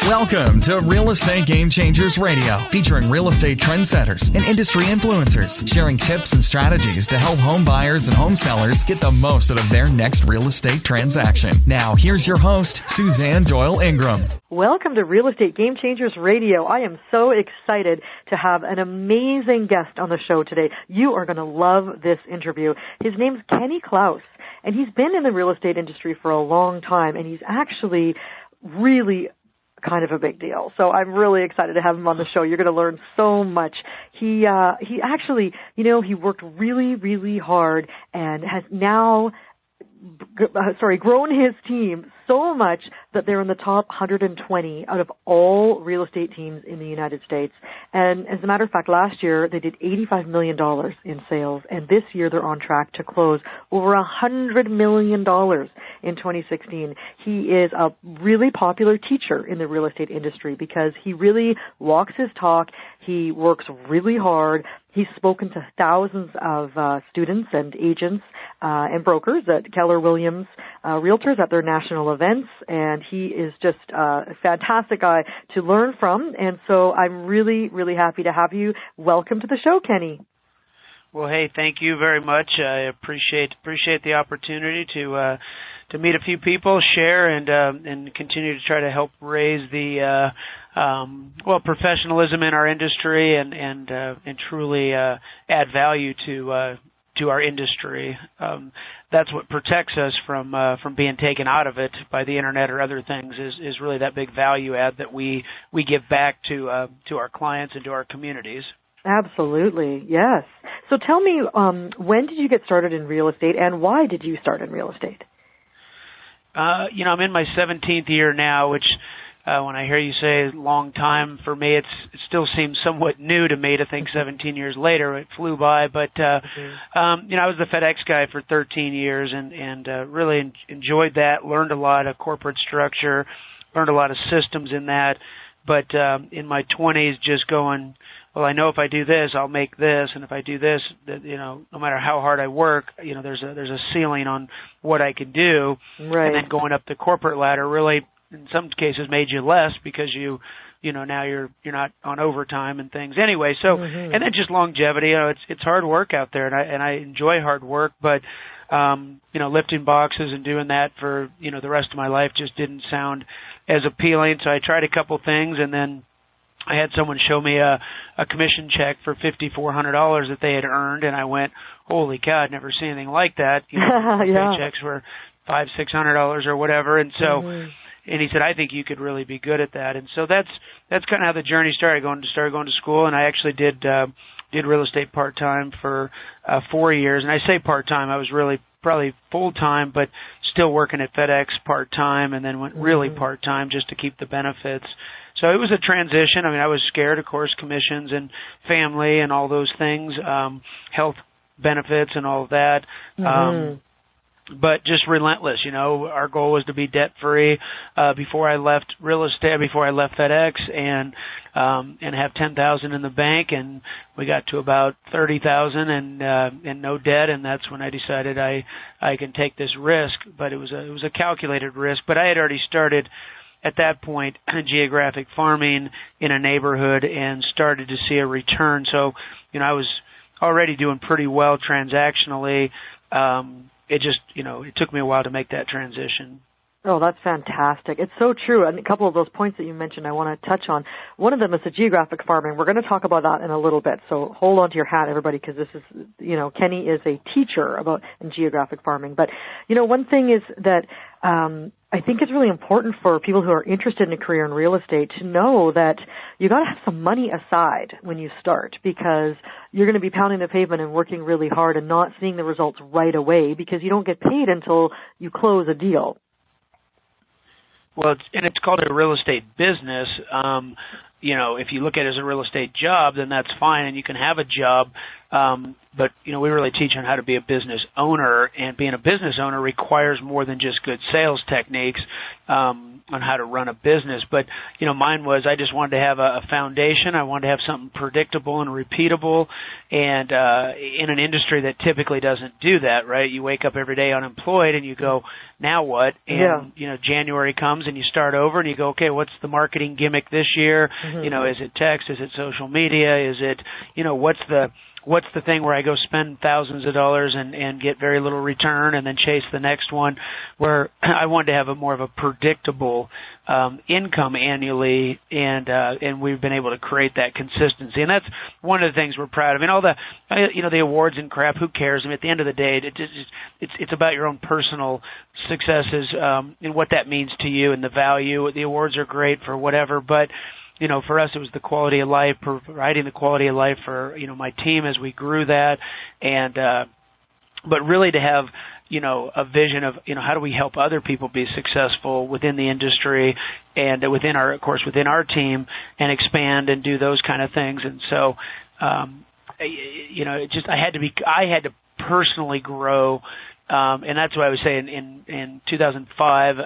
Welcome to Real Estate Game Changers Radio, featuring real estate trendsetters and industry influencers, sharing tips and strategies to help home buyers and home sellers get the most out of their next real estate transaction. Now, here's your host, Suzanne Doyle-Ingram. Welcome to Real Estate Game Changers Radio. I am so excited to have an amazing guest on the show today. You are going to love this interview. His name's Kenny Klaus, and he's been in the real estate industry for a long time, and he's actually really kind of a big deal. So I'm really excited to have him on the show. You're going to learn so much. He actually, he worked really, really hard and has now grown his team so much that they're in the top 120 out of all real estate teams in the United States. And as a matter of fact, last year they did $85 million in sales, and this year they're on track to close over $100 million in 2016. He is a really popular teacher in the real estate industry because he really walks his talk. He works really hard. He's spoken to thousands of students and agents and brokers at Keller Williams Realtors at their national events, and he is just a fantastic guy to learn from. And so I'm really, really happy to have you. Welcome to the show, Kenny. Well, hey, thank you very much. I appreciate the opportunity to meet a few people, share, and continue to try to help raise the professionalism in our industry and truly add value to our industry. That's what protects us from being taken out of it by the internet or other things. Is really that big value add that we give back to our clients and to our communities. Absolutely, yes. So tell me, when did you get started in real estate, and why did you start in real estate? I'm in my 17th year now, which when I hear you say long time, for me it still seems somewhat new to me to think 17 years later. It flew by, but I was the FedEx guy for 13 years and really enjoyed that, learned a lot of corporate structure, learned a lot of systems in that, but in my 20s just going, well, I know if I do this, I'll make this, and if I do this, no matter how hard I work, there's a ceiling on what I can do. Right. And then going up the corporate ladder really, in some cases, made you less because now you're not on overtime and things. Anyway, so and then just longevity. It's hard work out there, and I enjoy hard work, but lifting boxes and doing that for the rest of my life just didn't sound as appealing. So I tried a couple things, and then I had someone show me a commission check for $5,400 that they had earned, and I went, "Holy God, never seen anything like that." Yeah. Checks were $500-$600 or whatever, and so, and he said, "I think you could really be good at that." And so that's kind of how the journey started. Started going to school, and I actually did real estate part time for 4 years. And I say part time, I was really probably full time, but still working at FedEx part time, and then went really part time just to keep the benefits. So it was a transition. I mean, I was scared, of course, commissions and family and all those things, health benefits and all of that. But just relentless. Our goal was to be debt free before I left real estate, before I left FedEx, and have $10,000 in the bank, and we got to about $30,000 and no debt, and that's when I decided I can take this risk. But it was a calculated risk. But I had already started at that point geographic farming in a neighborhood and started to see a return. So, I was already doing pretty well transactionally. It just, it took me a while to make that transition. Oh, that's fantastic. It's so true. And a couple of those points that you mentioned I want to touch on. One of them is the geographic farming. We're going to talk about that in a little bit. So hold on to your hat, everybody, because this is, Kenny is a teacher in geographic farming. But, one thing is that I think it's really important for people who are interested in a career in real estate to know that you got to have some money aside when you start, because you're going to be pounding the pavement and working really hard and not seeing the results right away because you don't get paid until you close a deal. Well, it's called a real estate business. If you look at it as a real estate job, then that's fine, and you can have a job. But we really teach on how to be a business owner, and being a business owner requires more than just good sales techniques. on how to run a business. But, mine was I just wanted to have a foundation. I wanted to have something predictable and repeatable, and in an industry that typically doesn't do that, right? You wake up every day unemployed and you go, now what? And, January comes and you start over and you go, okay, what's the marketing gimmick this year? Is it text? Is it social media? Is it, what's the thing where I go spend thousands of dollars and get very little return and then chase the next one, where I wanted to have a more of a predictable income annually, and we've been able to create that consistency. And that's one of the things we're proud of. I mean, all the awards and crap, who cares? I mean, at the end of the day, it's about your own personal successes, and what that means to you and the value. The awards are great for whatever, but for us, it was the quality of life, providing the quality of life for, my team as we grew that. And, but really to have, a vision of, how do we help other people be successful within the industry and within our team, and expand and do those kind of things. And so, I had to personally grow. And that's why I was saying in 2005,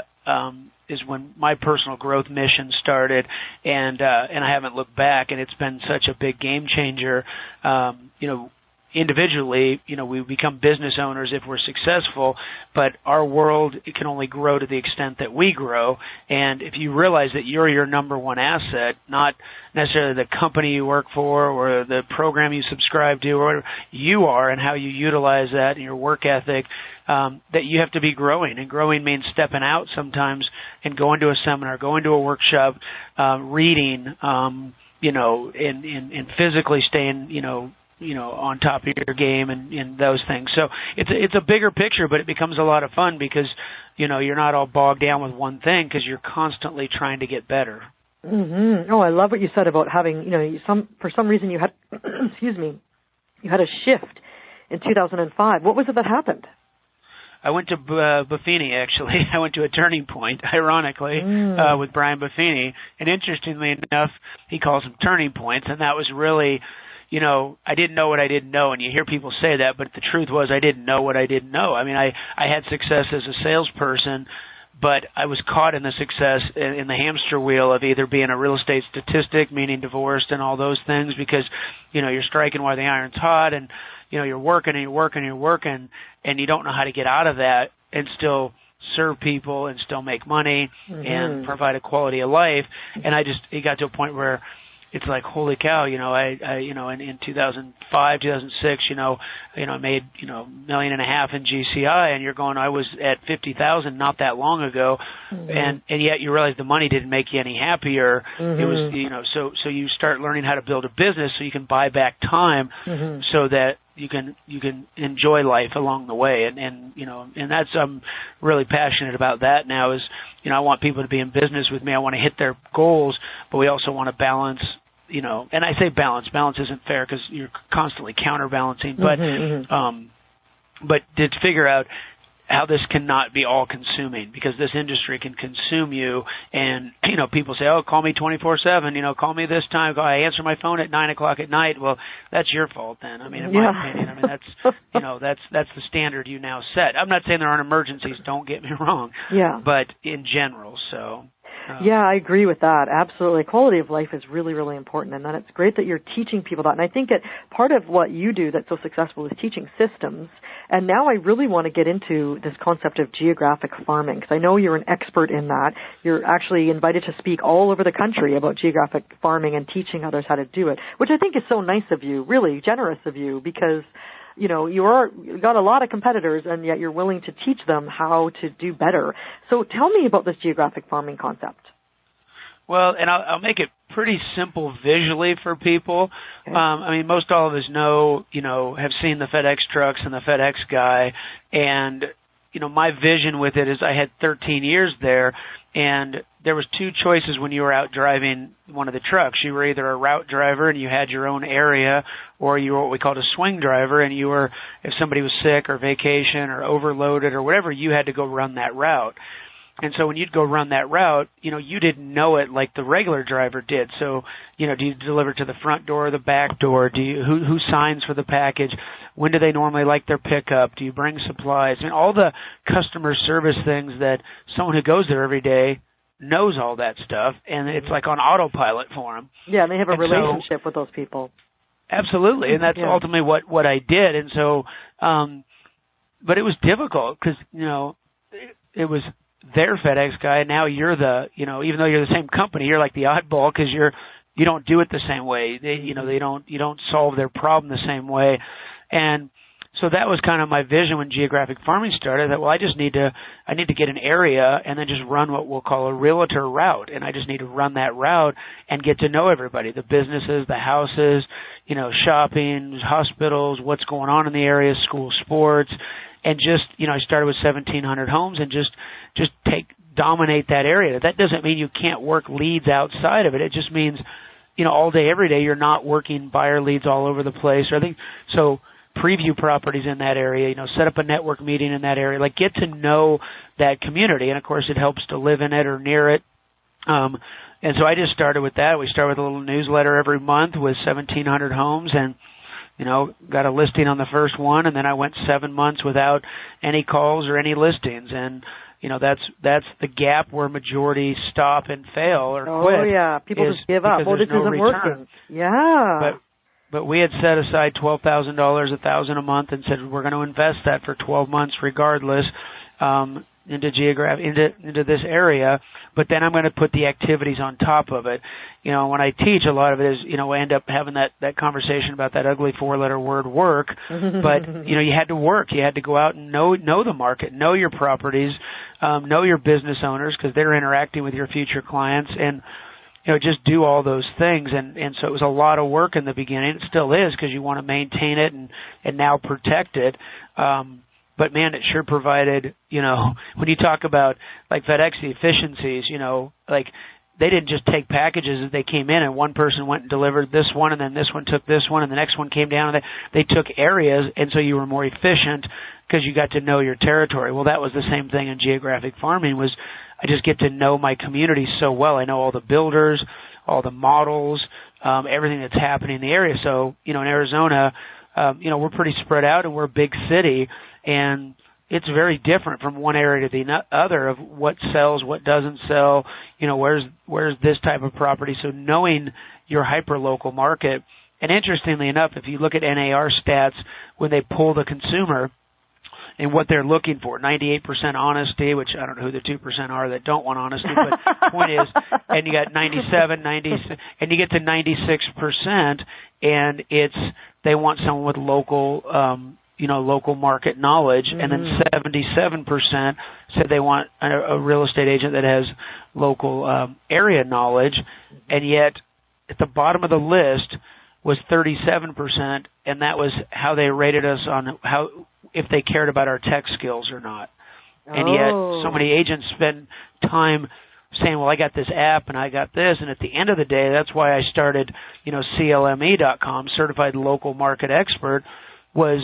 is when my personal growth mission started, and I haven't looked back, and it's been such a big game changer. Individually, we become business owners if we're successful, but our world, it can only grow to the extent that we grow. And if you realize that you're your number one asset, not necessarily the company you work for or the program you subscribe to or whatever, you are, and how you utilize that and your work ethic, that you have to be growing. And growing means stepping out sometimes and going to a seminar, going to a workshop, reading, and physically staying, on top of your game and those things. So it's a bigger picture, but it becomes a lot of fun because, you're not all bogged down with one thing because you're constantly trying to get better. Mm-hmm. Oh, I love what you said about having, for some reason you had, you had a shift in 2005. What was it that happened? I went to Buffini, actually. I went to a turning point, ironically, with Brian Buffini. And interestingly enough, he calls them turning points, and that was really, I didn't know what I didn't know, and you hear people say that, but the truth was I didn't know what I didn't know. I mean, I had success as a salesperson, but I was caught in the success in the hamster wheel of either being a real estate statistic, meaning divorced and all those things, because, you're striking while the iron's hot, and, you're working and you're working and you're working, and you don't know how to get out of that and still serve people and still make money and provide a quality of life. And it got to a point where it's like, holy cow, in 2005, 2006, I made, $1.5 million in GCI, and you're going, I was at 50,000 not that long ago. And yet you realize the money didn't make you any happier. It was, so you start learning how to build a business so you can buy back time so that you can enjoy life along the way. And that's, I'm really passionate about that now is, I want people to be in business with me. I want to hit their goals, but we also want to balance, and I say balance isn't fair because you're constantly counterbalancing, but to figure out how this cannot be all consuming, because this industry can consume you. And, people say, oh, call me 24/7, call me this time. I answer my phone at 9:00 at night. Well, that's your fault then. I mean, in my opinion, that's, that's the standard you now set. I'm not saying there aren't emergencies. Don't get me wrong. Yeah. But in general, so. Yeah, I agree with that. Absolutely. Quality of life is really, really important. And then it's great that you're teaching people that. And I think that part of what you do that's so successful is teaching systems. And now I really want to get into this concept of geographic farming, because I know you're an expert in that. You're actually invited to speak all over the country about geographic farming and teaching others how to do it, which I think is so nice of you, really generous of you, because you've got a lot of competitors, and yet you're willing to teach them how to do better. So tell me about this geographic farming concept. Well, and I'll make it pretty simple visually for people. Okay. Most all of us know, have seen the FedEx trucks and the FedEx guy. And, my vision with it is I had 13 years there, and there was two choices when you were out driving one of the trucks. You were either a route driver and you had your own area, or you were what we called a swing driver, and you were, if somebody was sick or vacation or overloaded or whatever, you had to go run that route. And so when you'd go run that route, you didn't know it like the regular driver did. So, do you deliver to the front door or the back door? Who signs for the package? When do they normally like their pickup? Do you bring supplies? All the customer service things that someone who goes there every day knows all that stuff, and it's like on autopilot for them. Yeah, and they have a relationship with those people. Absolutely, and that's ultimately what I did. And so, but it was difficult because, it was their FedEx guy, and now you're the, even though you're the same company, you're like the oddball because you don't do it the same way. You don't solve their problem the same way. And so that was kind of my vision when geographic farming started, that, well, I need to get an area and then just run what we'll call a realtor route. And I just need to run that route and get to know everybody, the businesses, the houses, shopping, hospitals, what's going on in the area, school sports. And just, I started with 1,700 homes and just dominate that area. That doesn't mean you can't work leads outside of it. It just means, all day, every day, you're not working buyer leads all over the place. Or I think so. Preview properties in that area, set up a network meeting in that area, get to know that community. And of course, it helps to live in it or near it. And so I just started with that. We started with a little newsletter every month with 1,700 homes, and got a listing on the first one, and then I went 7 months without any calls or any listings. And that's the gap where majority stop and fail or quit. Oh yeah, people just give up. Well, this isn't working. Yeah. But we had set aside $12,000, $1,000 a month, and said we're going to invest that for 12 months regardless into this area. But then I'm going to put the activities on top of it. When I teach, a lot of it is, I end up having that conversation about that ugly 4-letter word, work. But you had to work. You had to go out and know the market, know your properties, know your business owners because they're interacting with your future clients, and just do all those things. And so it was a lot of work in the beginning. It still is because you want to maintain it and now protect it. But man, it sure provided, when you talk about like FedEx, the efficiencies, they didn't just take packages as they came in and one person went and delivered this one and then this one took this one and the next one came down and they took areas, and so you were more efficient because you got to know your territory. Well, that was the same thing in geographic farming. Was I just get to know my community so well. I know all the builders, all the models, everything that's happening in the area. So, in Arizona, we're pretty spread out and we're a big city, and it's very different from one area to the other of what sells, what doesn't sell, where's this type of property. So knowing your hyper-local market, and interestingly enough, if you look at NAR stats, when they pull the consumer, and what they're looking for, 98% honesty, which I don't know who the 2% are that don't want honesty, but the point is, and you got 97, 90, and you get to 96%, and they want someone with local, local market knowledge, and then 77% said they want a real estate agent that has local area knowledge, and yet at the bottom of the list was 37%, and that was how they rated us on if they cared about our tech skills or not. And yet so many agents spend time saying, well, I got this app and I got this. And at the end of the day, that's why I started, CLME.com, Certified Local Market Expert, was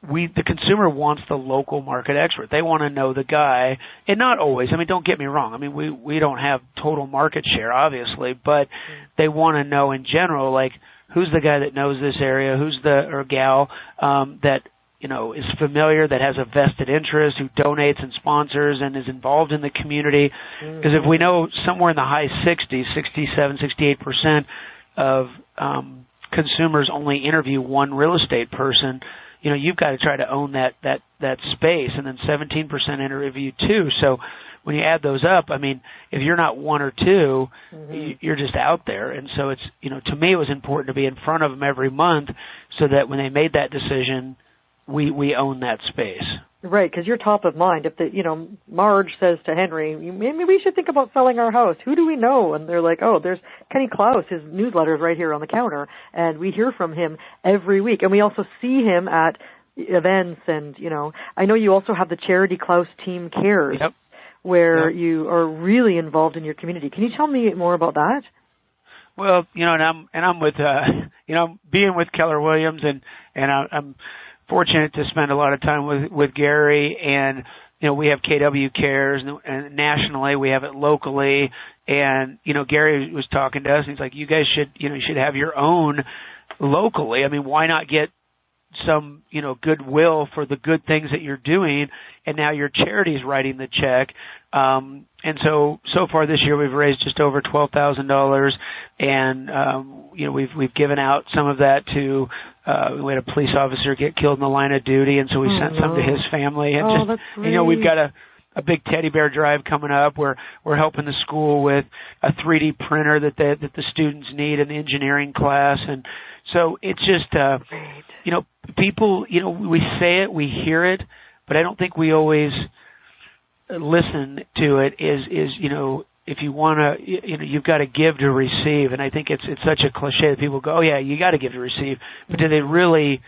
the consumer wants the local market expert. They want to know the guy, and not always. I mean, don't get me wrong. I mean, we don't have total market share, obviously, but they want to know in general, like, who's the guy that knows this area, who's or gal that, is familiar, that has a vested interest, who donates and sponsors and is involved in the community. Because if we know somewhere in the high 60s, 67, 68% of consumers only interview one real estate person, you've got to try to own that space. And then 17% interview two. So when you add those up, I mean, if you're not one or two, you're just out there. And so it's, to me, it was important to be in front of them every month so that when they made that decision, we own that space. Right, because you're top of mind. If Marge says to Henry, maybe we should think about selling our house. Who do we know? And they're like, oh, there's Kenny Klaus. His newsletter's right here on the counter, and we hear from him every week. And we also see him at events. And I know you also have the charity Klaus Team Cares, where you are really involved in your community. Can you tell me more about that? Well, and I'm with being with Keller Williams, and I'm fortunate to spend a lot of time with Gary, and we have KW Cares, and nationally we have it locally. And Gary was talking to us, and he's like, you guys should you should have your own locally. I mean, why not get some goodwill for the good things that you're doing, and now your charity's writing the check. And so far this year we've raised just over $12,000, and we've given out some of that to. We had a police officer get killed in the line of duty, and so we sent some to his family. And that's great. we've got a big teddy bear drive coming up. We're helping the school with a 3D printer that the students need in the engineering class, and so it's just people. We say it, we hear it, but I don't think we always listen to it. If you want to, you've got to give to receive, and I think it's such a cliche that people go, oh yeah, you got to give to receive, but do they really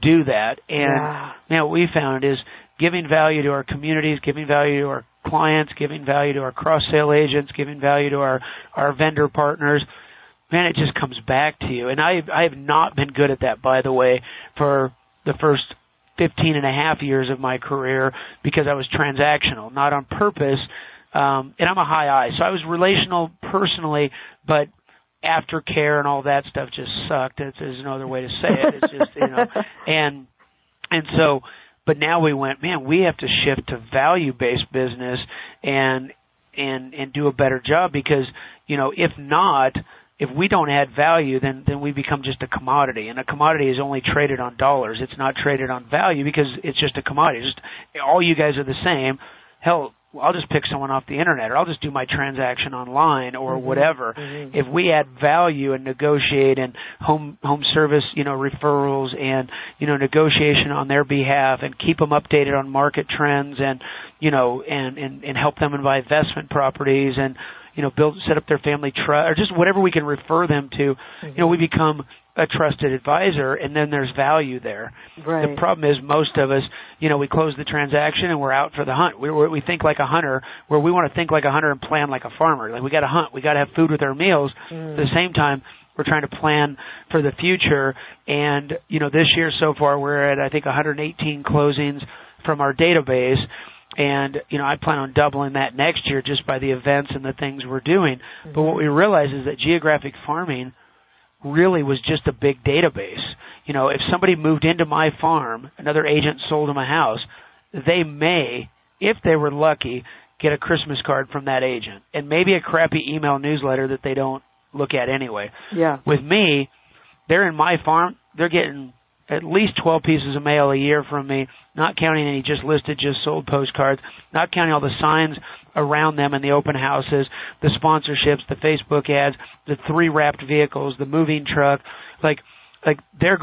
do that? And what we found is giving value to our communities, giving value to our clients, giving value to our cross-sale agents, giving value to our vendor partners. Man, it just comes back to you. And I have not been good at that, by the way, for the first 15 and a half years of my career, because I was transactional, not on purpose. And I'm a high I, so I was relational personally, but aftercare and all that stuff just sucked. There's no other way to say it. It's just, and so, but now we went, man, we have to shift to value-based business and do a better job, because, if we don't add value, then we become just a commodity, and a commodity is only traded on dollars. It's not traded on value, because it's just a commodity. Just all you guys are the same. Hell, I'll just pick someone off the internet, or I'll just do my transaction online, or whatever. Mm-hmm. If we add value and negotiate and home service, referrals and, negotiation on their behalf, and keep them updated on market trends, and, and help them buy investment properties, and, set up their family trust, or just whatever we can refer them to, we become a trusted advisor, and then there's value there. Right. The problem is most of us, we close the transaction and we're out for the hunt. We think like a hunter, where we want to think like a hunter and plan like a farmer. Like, we got to hunt, we got to have food with our meals. At the same time, we're trying to plan for the future. And, this year so far we're at, I think, 118 closings from our database. And, I plan on doubling that next year just by the events and the things we're doing. Mm-hmm. But what we realize is that geographic farming really was just a big database. If somebody moved into my farm, another agent sold them a house, they may, if they were lucky, get a Christmas card from that agent, and maybe a crappy email newsletter that they don't look at anyway. Yeah. With me, they're in my farm, they're getting at least 12 pieces of mail a year from me, not counting any just listed, just sold postcards, not counting all the signs around them in the open houses, the sponsorships, the Facebook ads, the 3 wrapped vehicles, the moving truck. Like they're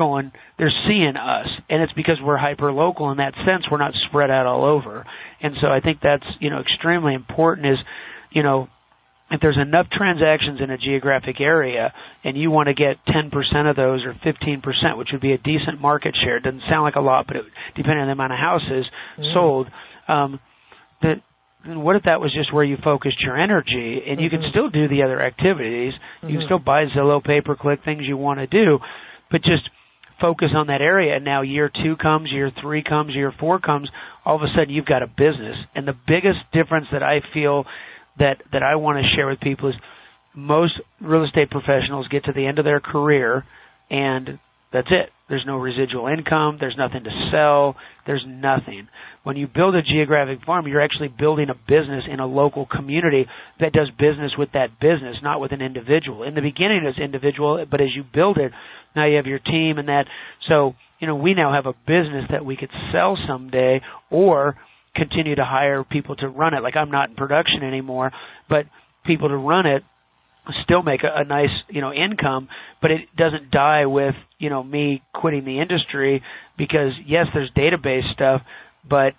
seeing us, and it's because we're hyper local in that sense. We're not spread out all over. And so I think that's, extremely important is, if there's enough transactions in a geographic area and you want to get 10% of those, or 15%, which would be a decent market share, it doesn't sound like a lot, but depending on the amount of houses sold, then what if that was just where you focused your energy, and you can still do the other activities, you can still buy Zillow, pay-per-click, things you want to do, but just focus on that area. And now year 2 comes, year 3 comes, year 4 comes, all of a sudden you've got a business. And the biggest difference that I feel that I want to share with people is most real estate professionals get to the end of their career and that's it. There's no residual income. There's nothing to sell. There's nothing. When you build a geographic farm, you're actually building a business in a local community that does business with that business, not with an individual. In the beginning, it's individual, but as you build it, now you have your team and that. So, we now have a business that we could sell someday, or continue to hire people to run it. Like, I'm not in production anymore, but people to run it still make a nice, income, but it doesn't die with, me quitting the industry, because yes, there's database stuff, but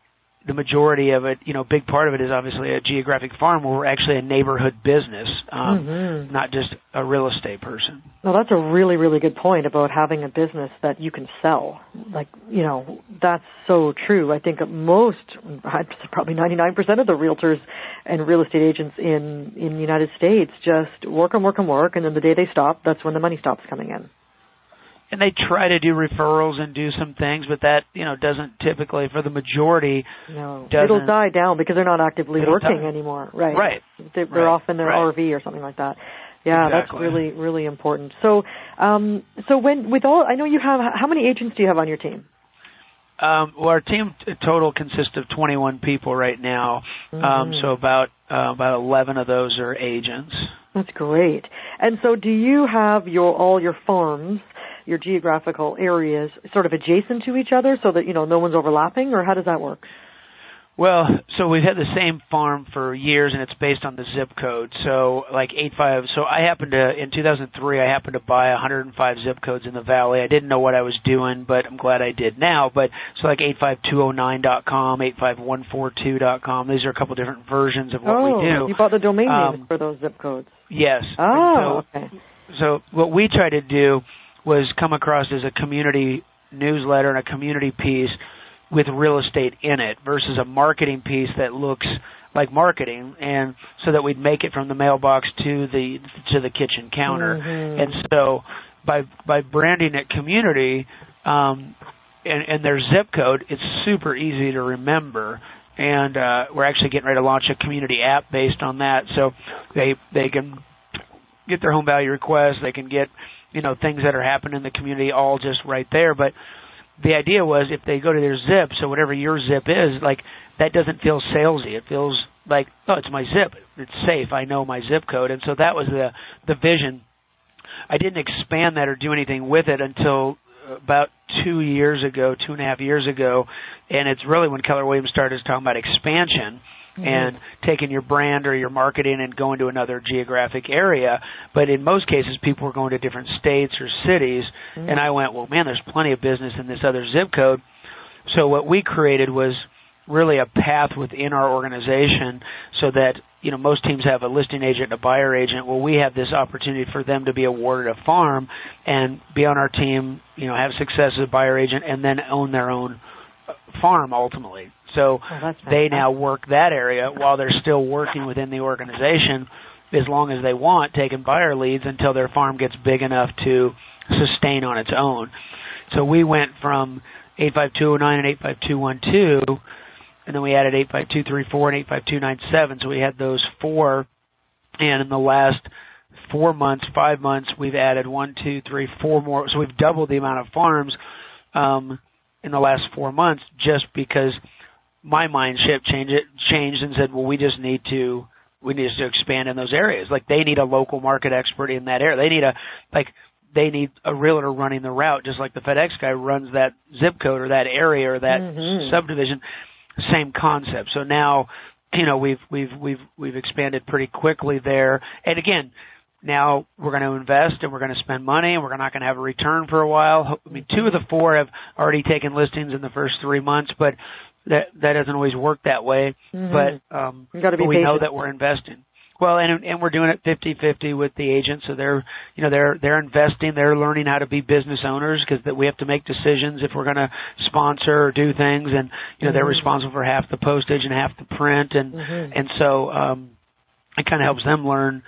the majority of it, big part of it is obviously a geographic farm where we're actually a neighborhood business, not just a real estate person. No, that's a really, really good point about having a business that you can sell. Like, that's so true. I think probably 99% of the realtors and real estate agents in the United States just work, and then the day they stop, that's when the money stops coming in. And they try to do referrals and do some things, but that, doesn't typically, for the majority, it'll die down because they're not actively working anymore. Right. Right. They're off in their RV or something like that. Yeah, exactly. That's really, really important. So I know you have, how many agents do you have on your team? Well, our team total consists of 21 people right now. So about 11 of those are agents. That's great. And so do you have all your farms, your geographical areas, sort of adjacent to each other so that, no one's overlapping, or how does that work? Well, so we've had the same farm for years, and it's based on the zip code. So like 85. So in 2003, I happened to buy 105 zip codes in the valley. I didn't know what I was doing, but I'm glad I did now. But so like 85209.com, 85142.com. These are a couple different versions of what we do. You bought the domain names for those zip codes. Yes. Okay. So what we try to do was come across as a community newsletter and a community piece with real estate in it versus a marketing piece that looks like marketing, and so that we'd make it from the mailbox to the kitchen counter. And so by branding it community and their zip code, it's super easy to remember. And we're actually getting ready to launch a community app based on that, so they can get their home value requests, they can get things that are happening in the community all just right there. But the idea was if they go to their zip, so whatever your zip is, like that doesn't feel salesy. It feels like, oh, it's my zip. It's safe. I know my zip code. And so that was the vision. I didn't expand that or do anything with it until about 2.5 years ago. And it's really when Keller Williams started talking about expansion. And taking your brand or your marketing and going to another geographic area. But in most cases, people were going to different states or cities. And I went, well, man, there's plenty of business in this other zip code. So what we created was really a path within our organization so that, most teams have a listing agent and a buyer agent. Well, we have this opportunity for them to be awarded a farm and be on our team, have success as a buyer agent and then own their own farm ultimately. So they now work that area while they're still working within the organization as long as they want, taking buyer leads until their farm gets big enough to sustain on its own. So we went from 85209 and 85212, and then we added 85234 and 85297. So we had those four, and in the last 5 months, we've added 4 more. So we've doubled the amount of farms in the last 4 months just because my mindset changed and said, well, we need to expand in those areas. Like they need a local market expert in that area. They need a realtor running the route, just like the FedEx guy runs that zip code or that area or that subdivision. Same concept. So now, we've expanded pretty quickly there. And again, now we're going to invest and we're going to spend money and we're not going to have a return for a while. I mean, 2 of the 4 have already taken listings in the first 3 months, but that doesn't always work that way. But we know that we're investing. Well, and we're doing it 50-50 with the agents. So they're investing. They're learning how to be business owners because we have to make decisions if we're going to sponsor or do things. And they're responsible for half the postage and half the print. And so it kind of helps them learn.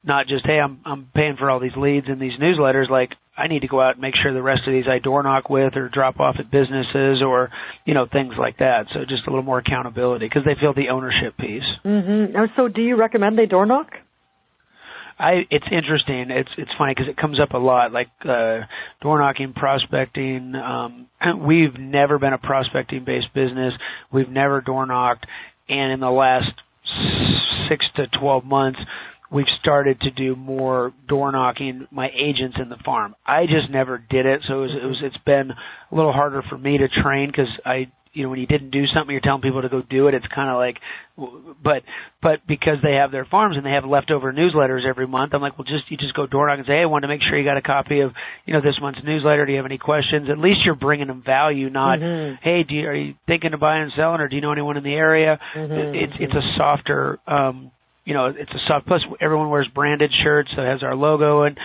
Not just, hey, I'm paying for all these leads and these newsletters. Like I need to go out and make sure the rest of these I door knock with or drop off at businesses or, things like that. So just a little more accountability because they feel the ownership piece. So do you recommend they door knock? It's interesting. It's funny because it comes up a lot, like door knocking, prospecting. We've never been a prospecting-based business. We've never door knocked. And in the last 6 to 12 months, we've started to do more door knocking, my agents in the farm. I just never did it, so it's been a little harder for me to train because when you didn't do something, you're telling people to go do it. It's kind of like, but because they have their farms and they have leftover newsletters every month, I'm like, well, you just go door knock and say, hey, I wanted to make sure you got a copy of this month's newsletter. Do you have any questions? At least you're bringing them value, not hey, are you thinking of buying and selling, or do you know anyone in the area? It's a softer. It's a soft. Plus, everyone wears branded shirts that has our logo and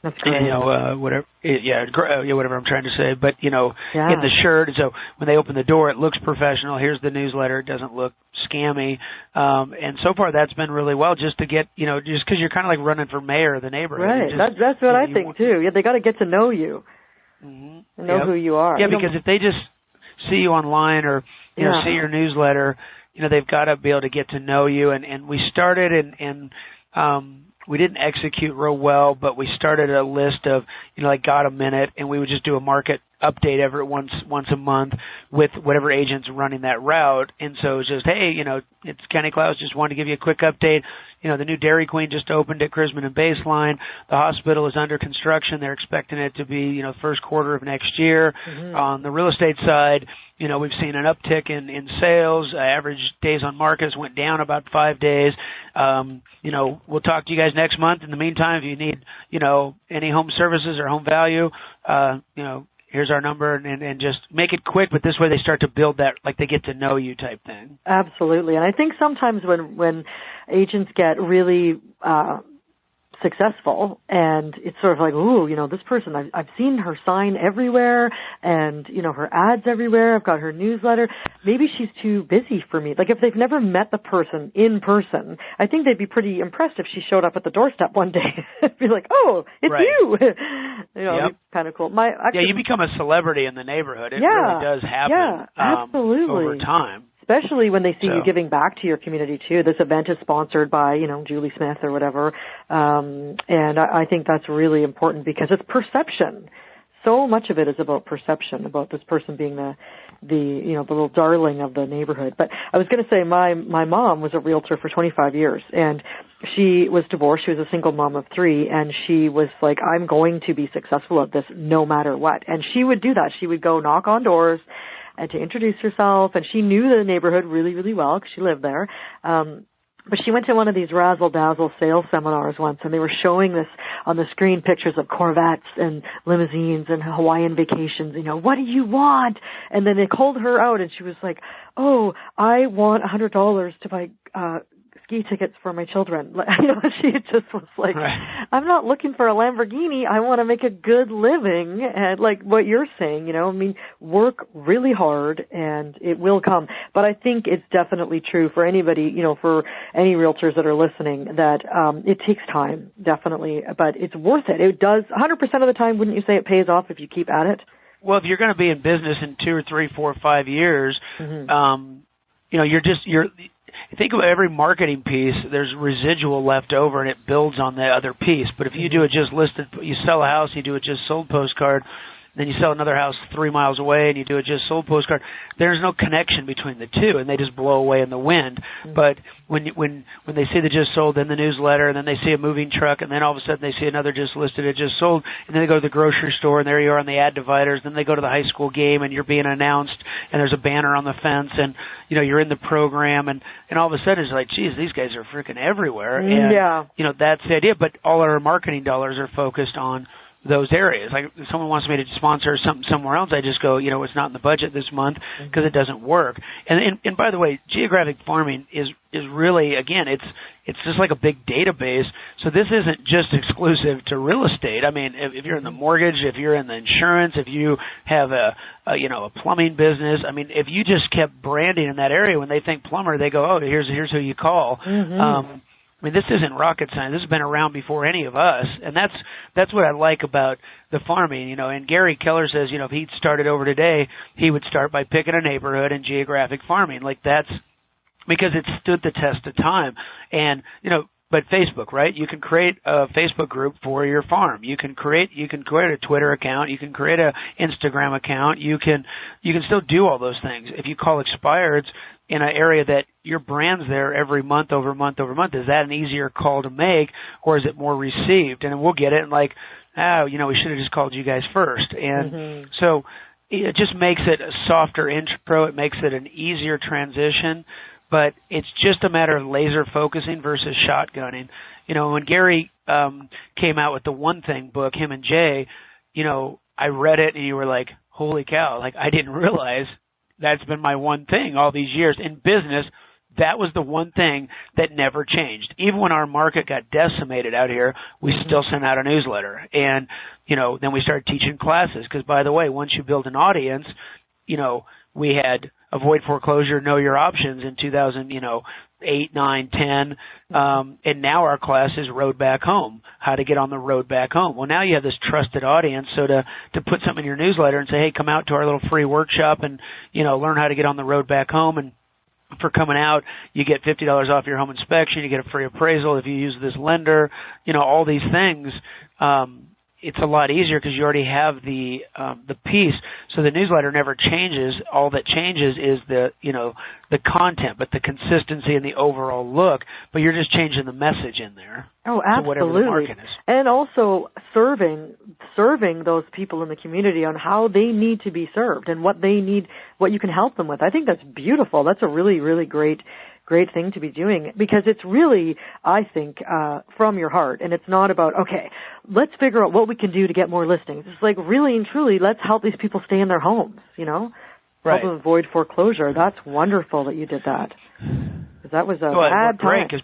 That's great. Whatever. Whatever I'm trying to say. But in the shirt, so when they open the door, it looks professional. Here's the newsletter. It doesn't look scammy. And so far, that's been really well. Just to get just because you're kind of like running for mayor of the neighborhood. Right. That's what I think too. Yeah, they got to get to know you, and know who you are. Yeah, because if they just see you online or see your newsletter. They've got to be able to get to know you. And we started and we didn't execute real well, but we started a list of, got a minute, and we would just do a market update every once a month with whatever agent's running that route. And so it's just, hey, it's Kenny Klaus, just wanted to give you a quick update. The new Dairy Queen just opened at Crisman and Baseline. The hospital is under construction. They're expecting it to be, first quarter of next year. Mm-hmm. On the real estate side, we've seen an uptick in sales. Average days on markets went down about 5 days. We'll talk to you guys next month. In the meantime, if you need, any home services or home value, here's our number, and just make it quick, but this way they start to build that, like they get to know you type thing. Absolutely. And I think sometimes when agents get really successful and it's sort of like, ooh, this person, I've seen her sign everywhere and, her ads everywhere. I've got her newsletter. Maybe she's too busy for me. Like if they've never met the person in person, I think they'd be pretty impressed if she showed up at the doorstep one day. Be like, oh, it's right. You. Yep. Kind of cool. You become a celebrity in the neighborhood. It really does happen. Yeah, absolutely. Over time. Especially when they see you giving back to your community too. This event is sponsored by, Julie Smith or whatever. And I think that's really important because it's perception. So much of it is about perception, about this person being the little darling of the neighborhood. But I was going to say my mom was a realtor for 25 years and she was divorced. She was a single mom of 3 and she was like, I'm going to be successful at this no matter what. And she would do that. She would go knock on doors and to introduce herself, and she knew the neighborhood really, really well because she lived there. But she went to one of these razzle-dazzle sales seminars once, and they were showing this on the screen pictures of Corvettes and limousines and Hawaiian vacations. What do you want? And then they called her out, and she was like, oh, I want $100 to buy ski tickets for my children. She just was like, right. I'm not looking for a Lamborghini. I want to make a good living. And like what you're saying, work really hard and it will come. But I think it's definitely true for anybody, for any realtors that are listening that it takes time, definitely, but it's worth it. It does 100% of the time. Wouldn't you say it pays off if you keep at it? Well, if you're going to be in business in 2 or 3, 4, 5 years, mm-hmm. You're think of every marketing piece, there's residual left over and it builds on the other piece. But if you do it just listed, you sell a house, you do it just sold postcard, then you sell another house 3 miles away and you do it just sold postcard, there's no connection between the two and they just blow away in the wind. Mm-hmm. But when they see the just sold, then the newsletter, and then they see a moving truck, and then all of a sudden they see another just listed, it just sold, and then they go to the grocery store and there you are on the ad dividers, then they go to the high school game and you're being announced and there's a banner on the fence and you're in the program and all of a sudden it's like, geez, these guys are freaking everywhere. And that's the idea, but all our marketing dollars are focused on those areas. Like if someone wants me to sponsor something somewhere else, I just go, it's not in the budget this month because it doesn't work. And by the way, geographic farming is really, again, it's just like a big database. So this isn't just exclusive to real estate. I mean, if you're in the mortgage, if you're in the insurance, if you have a plumbing business, I mean, if you just kept branding in that area, when they think plumber, they go, oh, here's who you call. Mm-hmm. I mean, this isn't rocket science. This has been around before any of us, and that's what I like about the farming. And Gary Keller says, if he started over today, he would start by picking a neighborhood and geographic farming. Like that's because it stood the test of time. And but Facebook, right? You can create a Facebook group for your farm. You can create a Twitter account. You can create a Instagram account. You can still do all those things. If you call expireds in an area that your brand's there every month over month over month, is that an easier call to make, or is it more received? And then we'll get it and like, we should have just called you guys first. And so it just makes it a softer intro. It makes it an easier transition. But it's just a matter of laser focusing versus shotgunning. When Gary came out with the One Thing book, him and Jay, I read it and you were like, holy cow, like I didn't realize that's been my one thing all these years. In business, that was the one thing that never changed. Even when our market got decimated out here, we still sent out a newsletter. And, then we started teaching classes because, by the way, once you build an audience, we had Avoid Foreclosure, Know Your Options in 2008, 9, 10. And now our class is Road Back Home, how to get on the road back home. Well, now you have this trusted audience. So to put something in your newsletter and say, hey, come out to our little free workshop and, learn how to get on the road back home. And for coming out, you get $50 off your home inspection. You get a free appraisal if you use this lender, all these things. it's a lot easier because you already have the piece. So the newsletter never changes. All that changes is the content, but the consistency and the overall look. But you're just changing the message in there. Oh, absolutely. To whatever the market is. And also serving those people in the community on how they need to be served and what they need, what you can help them with. I think that's beautiful. That's a really, really great thing to be doing, because it's really, I think, from your heart, and it's not about, okay, let's figure out what we can do to get more listings. It's like, really and truly, let's help these people stay in their homes, Right. Help them avoid foreclosure. That's wonderful that you did that. That was a bad time. Great, because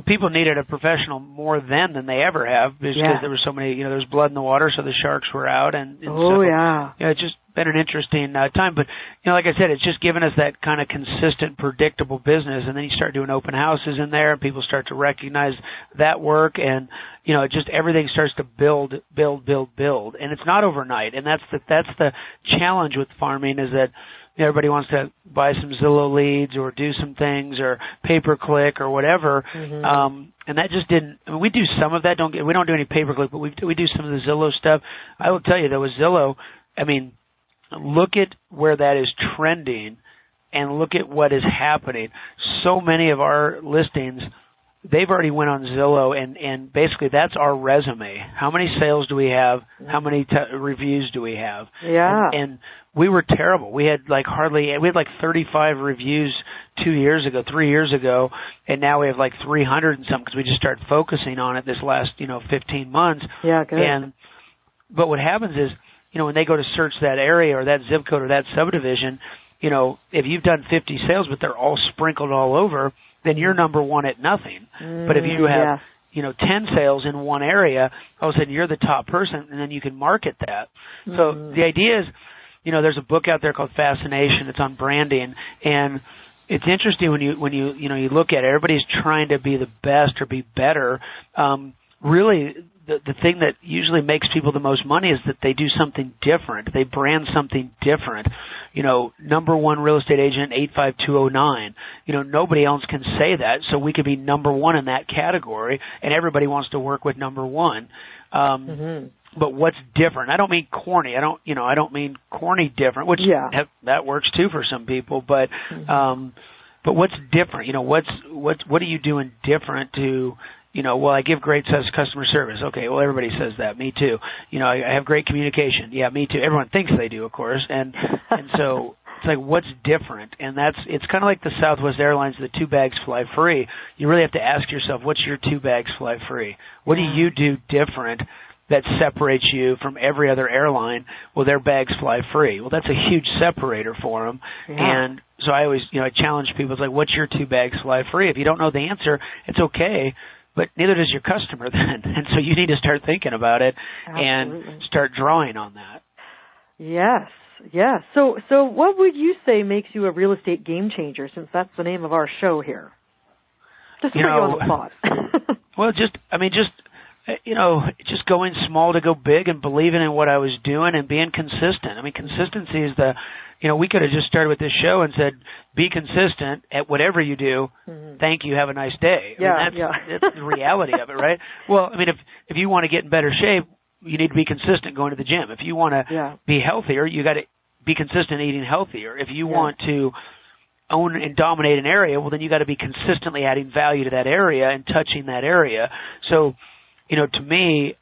people needed a professional more then than they ever have, because there was so many, there was blood in the water, so the sharks were out, and it's just been an interesting time. But like I said, it's just given us that kind of consistent, predictable business, and then you start doing open houses in there, and people start to recognize that work, and it just everything starts to build, and it's not overnight, and that's the challenge with farming, is that everybody wants to buy some Zillow leads or do some things or pay-per-click or whatever. Mm-hmm. And that just didn't, we do some of that. We don't do any pay-per-click, but we do some of the Zillow stuff. I will tell you, though, with Zillow, look at where that is trending and look at what is happening. So many of our listings, they've already went on Zillow, and basically that's our resume. How many sales do we have? How many reviews do we have? Yeah. And we were terrible. We had like 35 reviews 3 years ago, and now we have like 300 and something because we just started focusing on it this last 15 months. Yeah, good. But what happens is, when they go to search that area or that zip code or that subdivision, if you've done 50 sales but they're all sprinkled all over, then you're number one at nothing. But if you have 10 sales in one area, all of a sudden you're the top person, and then you can market that. So the idea is, there's a book out there called Fascination. It's on branding, and it's interesting when you look at it. Everybody's trying to be the best or be better. Really, the thing that usually makes people the most money is that they do something different. They brand something different. Number one real estate agent, 85209. Nobody else can say that, so we could be number one in that category, and everybody wants to work with number one. But what's different? I don't mean corny. I don't mean corny different, which that works too for some people. But what's different? What are you doing different to? Well, I give great customer service. Okay, well, everybody says that. Me too. I have great communication. Yeah, me too. Everyone thinks they do, of course. And so it's like, what's different? And it's kind of like the Southwest Airlines, the 2 bags fly free. You really have to ask yourself, what's your 2 bags fly free? What do you do different that separates you from every other airline? Well, their bags fly free. Well, that's a huge separator for them. Yeah. And so I always, I challenge people. It's like, what's your 2 bags fly free? If you don't know the answer, it's okay. But neither does your customer then. And so you need to start thinking about it. Absolutely. And start drawing on that. Yes. So what would you say makes you a real estate game changer, since that's the name of our show here? Just put you on the spot. Well, just going small to go big and believing in what I was doing and being consistent. Consistency is we could have just started with this show and said, be consistent at whatever you do. Mm-hmm. Thank you. Have a nice day. That's the reality of it, right? Well, if you want to get in better shape, you need to be consistent going to the gym. If you want to be healthier, you got to be consistent eating healthier. If you want to own and dominate an area, well, then you got to be consistently adding value to that area and touching that area. So, to me,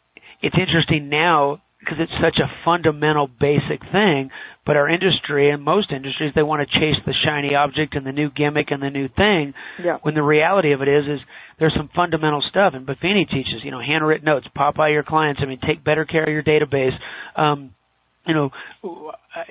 it's interesting now because it's such a fundamental, basic thing. But our industry and most industries, they want to chase the shiny object and the new gimmick and the new thing. Yeah. When the reality of it is there's some fundamental stuff. And Buffini teaches, handwritten notes, pop by your clients. Take better care of your database.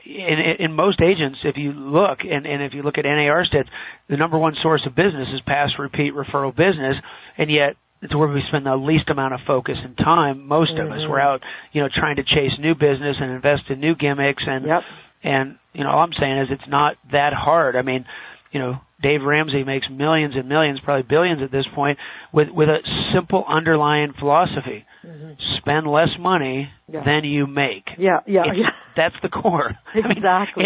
In most agents, if you look, and if you look at NAR stats, the number one source of business is pass, repeat, referral business, and yet it's where we spend the least amount of focus and time. Most of us, we're out, trying to chase new business and invest in new gimmicks, and all I'm saying is it's not that hard. Dave Ramsey makes millions and millions, probably billions at this point, with a simple underlying philosophy: spend less money than you make. That's the core. Exactly.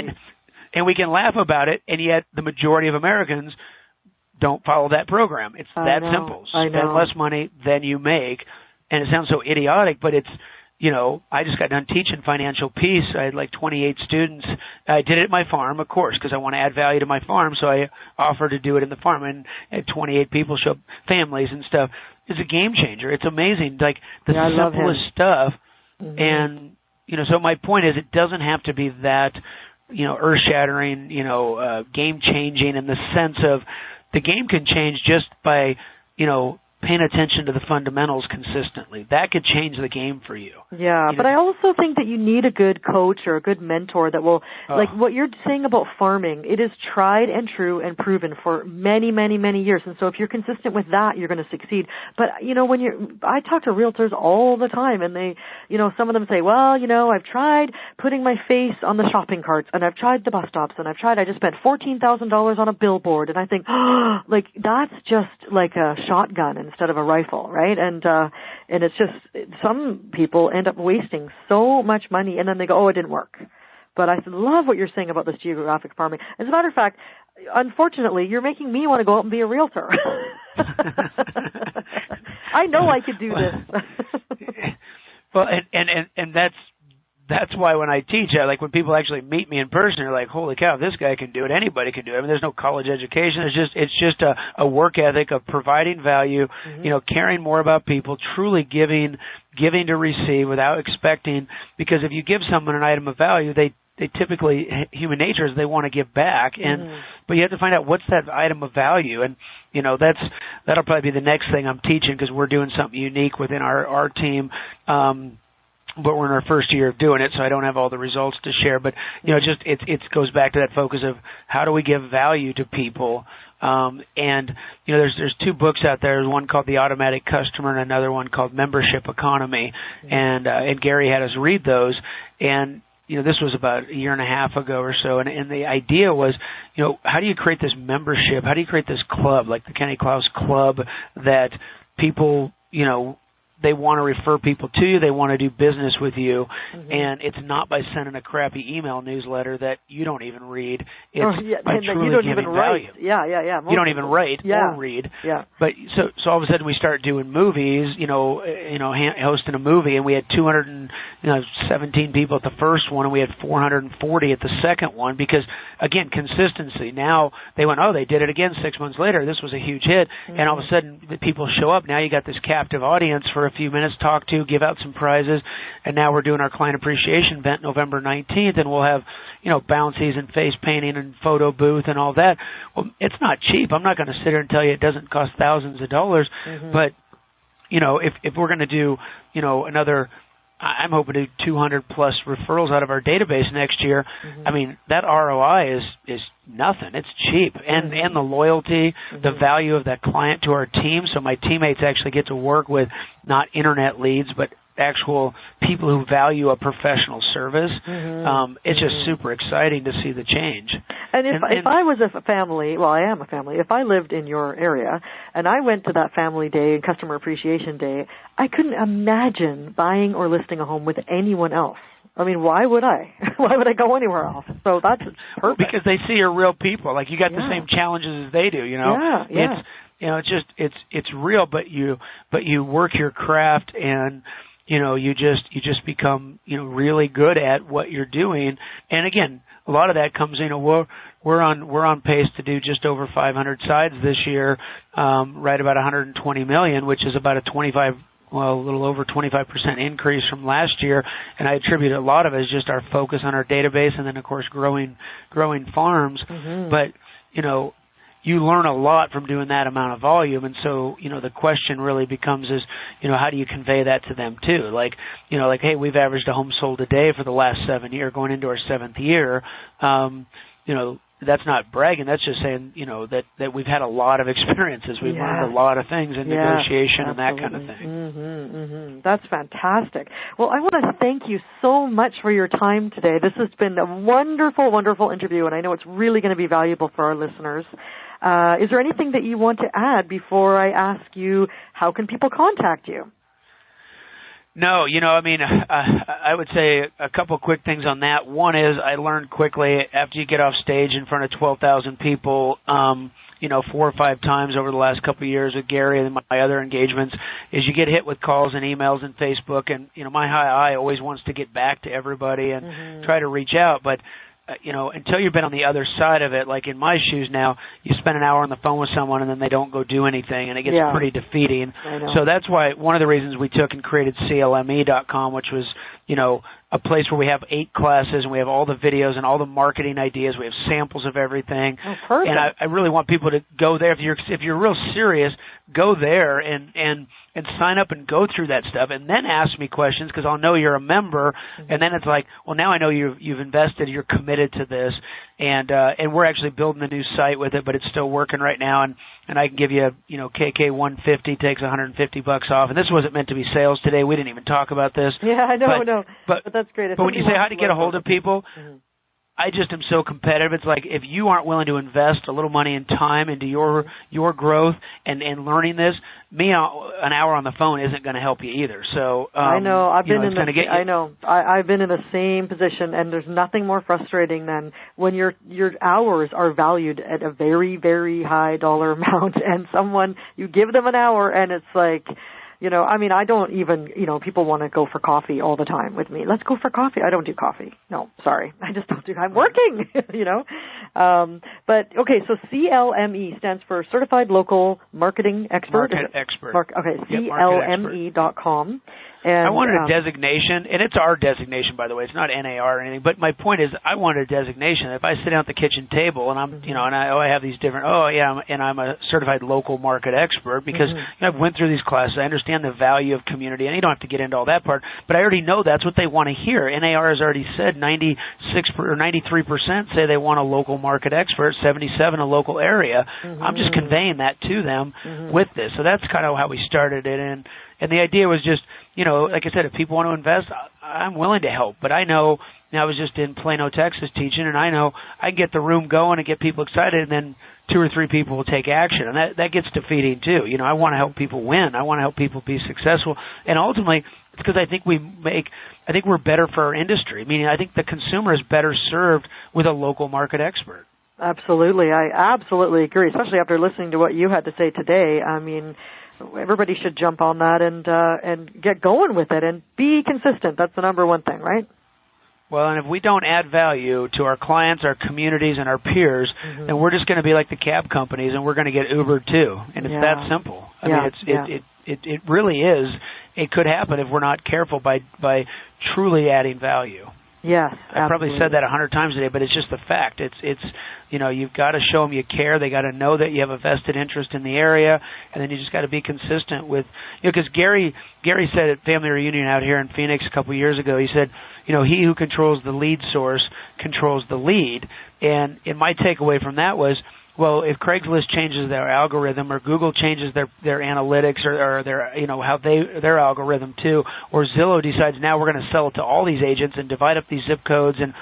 And we can laugh about it, and yet the majority of Americans don't follow that program. It's that simple. Spend less money than you make. And it sounds so idiotic, but it's I just got done teaching financial peace. I had like 28 students. I did it at my farm, of course, because I want to add value to my farm. So I offered to do it in the farm, and had 28 people show up, families and stuff. It's a game changer. It's amazing, like the simplest stuff. Mm-hmm. And so my point is, it doesn't have to be that, earth-shattering, game-changing in the sense of the game can change just by, paying attention to the fundamentals consistently. That could change the game for you. Yeah, but I also think that you need a good coach or a good mentor that will, like what you're saying about farming, it is tried and true and proven for many, many, many years. And so if you're consistent with that, you're going to succeed. But, I talk to realtors all the time, and they, some of them say, well, I've tried putting my face on the shopping carts, and I've tried the bus stops, and I just spent $14,000 on a billboard. And I think, like, that's just like a shotgun instead of a rifle, right? And it's just, some people end up wasting so much money, and then they go, it didn't work. But I love what you're saying about this geographic farming. As a matter of fact, unfortunately, you're making me want to go out and be a realtor. I know I could do this. Well, and that's why when I teach, like when people actually meet me in person, they're like, "Holy cow, this guy can do it. Anybody can do it." I mean, there's no college education. It's just a work ethic of providing value, caring more about people, truly giving to receive without expecting. Because if you give someone an item of value, they typically, human nature is they want to give back, but you have to find out what's that item of value, and that'll probably be the next thing I'm teaching, because we're doing something unique within our team. But we're in our first year of doing it, so I don't have all the results to share. But it goes back to that focus of how do we give value to people. And there's two books out there. There's one called The Automatic Customer, and another one called Membership Economy. And Gary had us read those. And this was about a year and a half ago or so. And the idea was, how do you create this membership? How do you create this club, like the Kenny Klaus Club, that people, they want to refer people to you. They want to do business with you. And it's not by sending a crappy email newsletter that you don't even read. It's by truly giving value. Yeah. You don't even write or read. Yeah. But so all of a sudden we start doing movies, hosting a movie, and we had 217 people at the first one, and we had 440 at the second one, because, again, consistency. Now they went, they did it again 6 months later. This was a huge hit. And all of a sudden the people show up. Now you got this captive audience for a few minutes, talk to, give out some prizes, and now we're doing our client appreciation event November 19th, and we'll have, bouncies and face painting and photo booth and all that. Well, it's not cheap. I'm not going to sit here and tell you it doesn't cost thousands of dollars, but, if we're going to do, another, I'm hoping to do 200 plus referrals out of our database next year. I mean, that ROI is nothing. It's cheap. And the loyalty, the value of that client to our team. So my teammates actually get to work with not internet leads, but actual people who value a professional service. It's just super exciting to see the change. And if I was a family, well, I am a family, if I lived in your area and I went to that family day and customer appreciation day, I couldn't imagine buying or listing a home with anyone else. I mean, why would I? Why would I go anywhere else? So that's perfect. Because they see you're real people. Like, you got the same challenges as they do, It's real, but you work your craft, and you just become really good at what you're doing. And again, a lot of that comes we're on pace to do just over 500 sides this year, right about 120 million, which is about a little over 25% increase from last year. And I attribute a lot of it is just our focus on our database, and then of course growing farms. But you learn a lot from doing that amount of volume. And so, the question really becomes is, how do you convey that to them too? Like, hey, we've averaged a home sold a day for the last 7 years, going into our 7th year. That's not bragging. That's just saying, that we've had a lot of experiences. We've learned a lot of things in negotiation and that kind of thing. That's fantastic. Well, I want to thank you so much for your time today. This has been a wonderful, wonderful interview, and I know it's really going to be valuable for our listeners. Is there anything that you want to add before I ask you how can people contact you? No, I would say a couple quick things on that. One is I learned quickly after you get off stage in front of 12,000 people, 4 or 5 times over the last couple of years with Gary and my other engagements, is you get hit with calls and emails and Facebook, and my high eye always wants to get back to everybody and try to reach out, but until you've been on the other side of it, like in my shoes now, you spend an hour on the phone with someone and then they don't go do anything, and it gets pretty defeating. So that's why one of the reasons we took and created CLME.com, which was, a place where we have 8 classes and we have all the videos and all the marketing ideas. We have samples of everything. Oh, perfect. And I really want people to go there. If you're real serious, go there and sign up and go through that stuff, and then ask me questions, because I'll know you're a member, and then it's like, well, now I know you've invested, you're committed to this, and we're actually building a new site with it, but it's still working right now, and I can give you, KK 150 takes $150 off, and this wasn't meant to be sales today. We didn't even talk about this. Yeah, I know, but that's great. But when you say how to get a hold of people, I just am so competitive. It's like, if you aren't willing to invest a little money and time into your growth and learning this, an hour on the phone isn't going to help you either. So I know I've been in the same position, and there's nothing more frustrating than when your hours are valued at a very, very high dollar amount, and you give them an hour, and it's like, I don't even, people want to go for coffee all the time with me. Let's go for coffee. I don't do coffee. No, sorry. I just don't do, I'm working, But, okay, so CLME stands for Certified Local Marketing Expert. Market Expert. CLME.com. And, I wanted a designation, and it's our designation, by the way. It's not NAR or anything. But my point is, I wanted a designation. If I sit down at the kitchen table and I'm, and I have these different, I'm a certified local market expert, because I've went through these classes. I understand the value of community, and you don't have to get into all that part. But I already know that's what they want to hear. NAR has already said 96 or 93% say they want a local market expert, 77 a local area. I'm just conveying that to them with this. So that's kind of how we started it, and the idea was just, like I said, if people want to invest, I'm willing to help. But I know, I was just in Plano, Texas teaching, and I know I can get the room going and get people excited, and then 2 or 3 people will take action. And that gets defeating too. I want to help people win. I want to help people be successful. And ultimately, it's because I think we're better for our industry. Meaning, I think the consumer is better served with a local market expert. Absolutely. I absolutely agree, especially after listening to what you had to say today. I mean, everybody should jump on that and get going with it and be consistent. That's the number one thing, right? Well, and if we don't add value to our clients, our communities, and our peers, then we're just going to be like the cab companies, and we're going to get Ubered too. And it's that simple. I mean, it really is. It could happen if we're not careful by truly adding value. Yes, I probably said that 100 times today, but it's just the fact. It's you've got to show them you care. They got to know that you have a vested interest in the area, and then you just got to be consistent with, because Gary said at Family Reunion out here in Phoenix a couple of years ago, he said, he who controls the lead source controls the lead. And my takeaway from that was, well, if Craigslist changes their algorithm, or Google changes their analytics, or their their algorithm too, or Zillow decides now we're going to sell it to all these agents and divide up these zip codes, and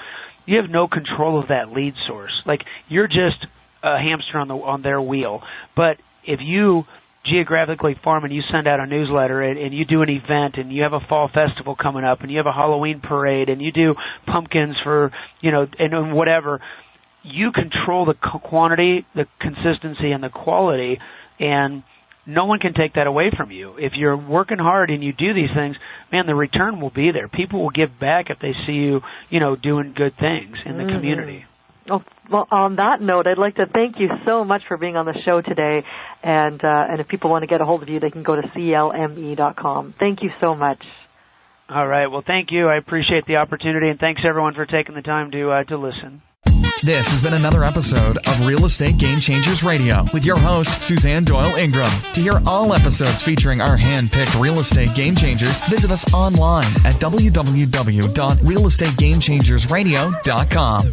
you have no control of that lead source. Like, you're just a hamster on their wheel. But if you geographically farm and you send out a newsletter and you do an event and you have a fall festival coming up and you have a Halloween parade and you do pumpkins for and whatever, you control the quantity, the consistency, and the quality, and no one can take that away from you. If you're working hard and you do these things, man, the return will be there. People will give back if they see you, doing good things in the community. Oh, well, on that note, I'd like to thank you so much for being on the show today. And if people want to get a hold of you, they can go to CLME.com. Thank you so much. All right. Well, thank you. I appreciate the opportunity, and thanks everyone for taking the time to listen. This has been another episode of Real Estate Game Changers Radio with your host, Suzanne Doyle-Ingram. To hear all episodes featuring our hand-picked real estate game changers, visit us online at www.realestategamechangersradio.com.